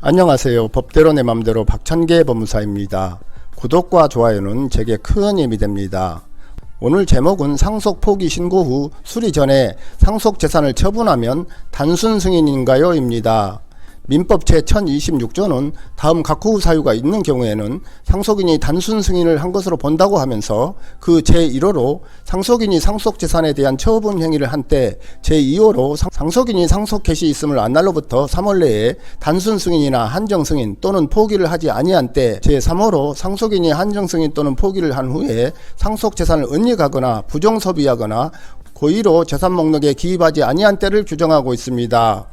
안녕하세요. 법대로 내 맘대로 박찬계 법무사입니다. 구독과 좋아요는 제게 큰 힘이 됩니다. 오늘 제목은 상속 포기 신고 후 수리 전에 상속 재산을 처분하면 단순 승인인가요? 입니다. 민법 제1026조는 다음 각후 사유가 있는 경우에는 상속인이 단순 승인을 한 것으로 본다고 하면서 그 제1호로 상속인이 상속재산에 대한 처분 행위를 한 때 제2호로 상속인이 상속 개시 있음을 안 날로부터 3월 내에 단순 승인이나 한정 승인 또는 포기를 하지 아니한 때 제3호로 상속인이 한정 승인 또는 포기를 한 후에 상속재산을 은닉하거나 부정소비하거나 고의로 재산 목록에 기입하지 아니한 때를 규정하고 있습니다.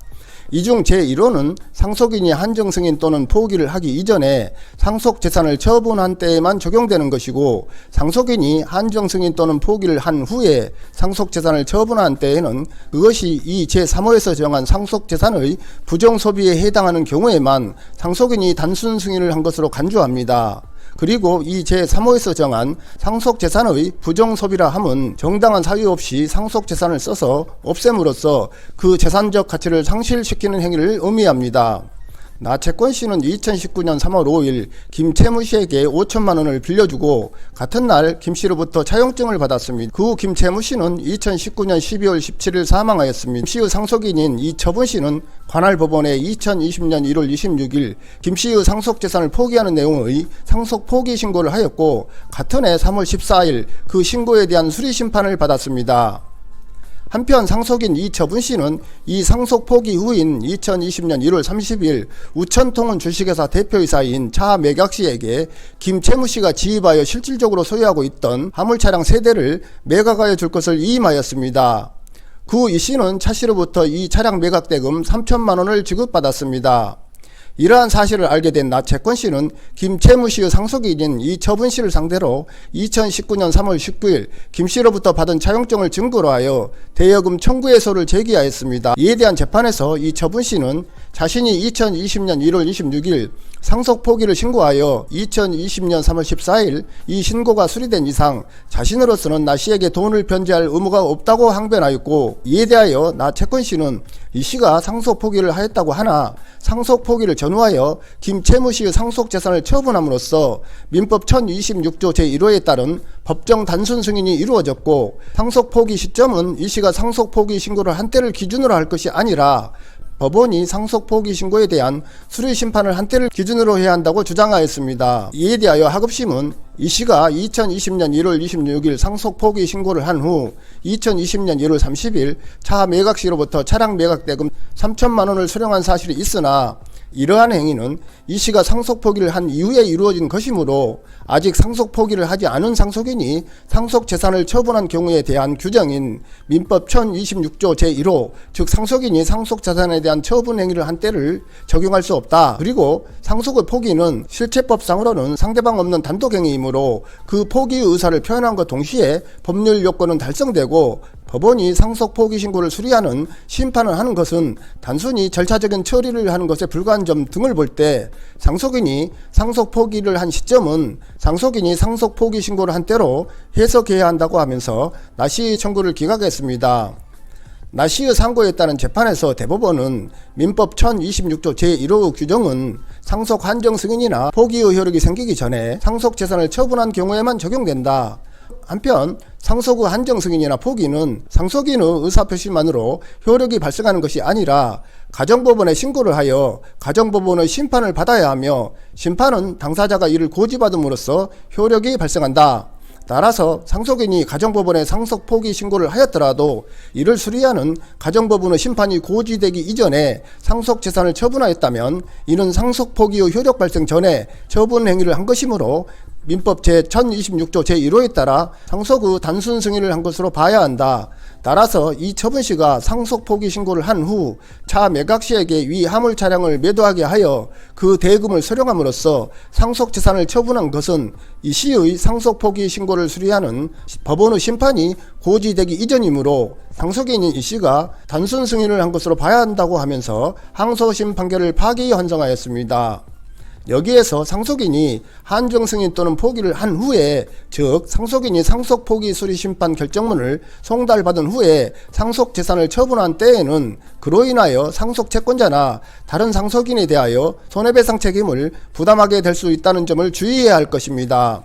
이 중 제1호는 상속인이 한정승인 또는 포기를 하기 이전에 상속재산을 처분한 때에만 적용되는 것이고, 상속인이 한정승인 또는 포기를 한 후에 상속재산을 처분한 때에는 그것이 이 제3호에서 정한 상속재산의 부정소비에 해당하는 경우에만 상속인이 단순 승인을 한 것으로 간주합니다. 그리고 이 제3호에서 정한 상속재산의 부정소비라 함은 정당한 사유 없이 상속재산을 써서 없앰으로써 그 재산적 가치를 상실시키는 행위를 의미합니다. 나 채권씨는 2019년 3월 5일 김채무씨에게 5천만원을 빌려주고 같은 날 김씨로부터 차용증을 받았습니다. 그 후 김채무씨는 2019년 12월 17일 사망하였습니다. 김씨의 상속인인 이처분씨는 관할 법원에 2020년 1월 26일 김씨의 상속재산을 포기하는 내용의 상속 포기 신고를 하였고, 같은 해 3월 14일 그 신고에 대한 수리심판을 받았습니다. 한편 상속인 이처분씨는 이 상속 포기 후인 2020년 1월 30일 우천통운 주식회사 대표이사인 차매각씨에게 김채무씨가 지입하여 실질적으로 소유하고 있던 화물차량 3대를 매각하여 줄 것을 위임하였습니다. 그 후 이씨는 차씨로부터 이 차량 매각 대금 3천만원을 지급받았습니다. 이러한 사실을 알게 된 나 채권씨는 김채무씨의 상속인인 이처분씨를 상대로 2019년 3월 19일 김씨로부터 받은 차용증을 증거로 하여 대여금 청구해소를 제기하였습니다. 이에 대한 재판에서 이처분씨는 자신이 2020년 1월 26일 상속 포기를 신고하여 2020년 3월 14일 이 신고가 수리된 이상 자신으로서는 나 씨에게 돈을 변제할 의무가 없다고 항변하였고, 이에 대하여 나 채권씨는 이 씨가 상속 포기를 하였다고 하나 상속 포기를 전후하여 김채무씨의 상속재산을 처분함으로써 민법 1026조 제1호에 따른 법정 단순 승인이 이루어졌고, 상속 포기 시점은 이 씨가 상속 포기 신고를 한 때를 기준으로 할 것이 아니라 법원이 상속 포기 신고에 대한 수리 심판을 한 때를 기준으로 해야 한다고 주장하였습니다. 이에 대하여 하급심은 이 씨가 2020년 1월 26일 상속 포기 신고를 한 후 2020년 1월 30일 차 매각씨로부터 차량 매각 대금 3천만원을 수령한 사실이 있으나 이러한 행위는 이 씨가 상속 포기를 한 이후에 이루어진 것이므로 아직 상속 포기를 하지 않은 상속인이 상속 재산을 처분한 경우에 대한 규정인 민법 1026조 제1호, 즉 상속인이 상속 재산에 대한 처분 행위를 한 때를 적용할 수 없다. 그리고 상속의 포기는 실체법상으로는 상대방 없는 단독 행위이므로 그 포기의 의사를 표현한 것 동시에 법률 요건은 달성되고, 법원이 상속 포기 신고를 수리하는 심판을 하는 것은 단순히 절차적인 처리를 하는 것에 불과한 점 등을 볼 때 상속인이 상속 포기를 한 시점은 상속인이 상속 포기 신고를 한 때로 해석해야 한다고 하면서 나 씨의 청구를 기각했습니다. 나 씨의 상고에 따른 재판에서 대법원은 민법 1026조 제1호 규정은 상속 한정 승인이나 포기의 효력이 생기기 전에 상속 재산을 처분한 경우에만 적용된다. 한편 상속 후 한정 승인이나 포기는 상속인의 의사표시만으로 효력이 발생하는 것이 아니라 가정법원에 신고를 하여 가정법원의 심판을 받아야 하며, 심판은 당사자가 이를 고지받음으로써 효력이 발생한다. 따라서 상속인이 가정법원에 상속 포기 신고를 하였더라도 이를 수리하는 가정법원의 심판이 고지되기 이전에 상속 재산을 처분하였다면 이는 상속 포기의 효력 발생 전에 처분 행위를 한 것이므로 민법 제1026조 제1호에 따라 상속 후 단순 승인을 한 것으로 봐야 한다. 따라서 이처분씨가 상속 포기 신고를 한 후 차 매각씨에게 위 화물 차량을 매도하게 하여 그 대금을 수령함으로써 상속 재산을 처분한 것은 이 씨의 상속 포기 신고를 수리하는 법원의 심판이 고지되기 이전이므로 상속인인 이 씨가 단순 승인을 한 것으로 봐야 한다고 하면서 항소심 판결을 파기 환송하였습니다. 여기에서 상속인이 한정 승인 또는 포기를 한 후에, 즉 상속인이 상속 포기 수리 심판 결정문을 송달받은 후에 상속 재산을 처분한 때에는 그로 인하여 상속 채권자나 다른 상속인에 대하여 손해배상 책임을 부담하게 될 수 있다는 점을 주의해야 할 것입니다.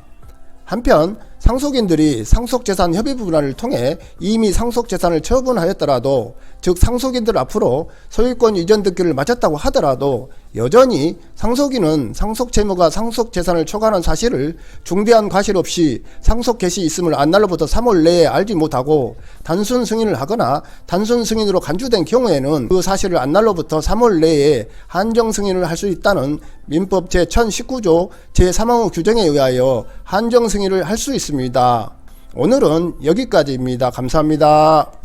한편 상속인들이 상속재산 협의분할을 통해 이미 상속재산을 처분하였더라도, 즉 상속인들 앞으로 소유권 이전 등기를 마쳤다고 하더라도 여전히 상속인은 상속채무가 상속재산을 초과하는 사실을 중대한 과실 없이 상속 개시 있음을 안날로부터 3월 내에 알지 못하고 단순 승인을 하거나 단순 승인으로 간주된 경우에는 그 사실을 안날로부터 3월 내에 한정 승인을 할 수 있다는 민법 제1019조 제3항의 규정에 의하여 한정 승인을 할 수 있습니다. 오늘은 여기까지입니다. 감사합니다.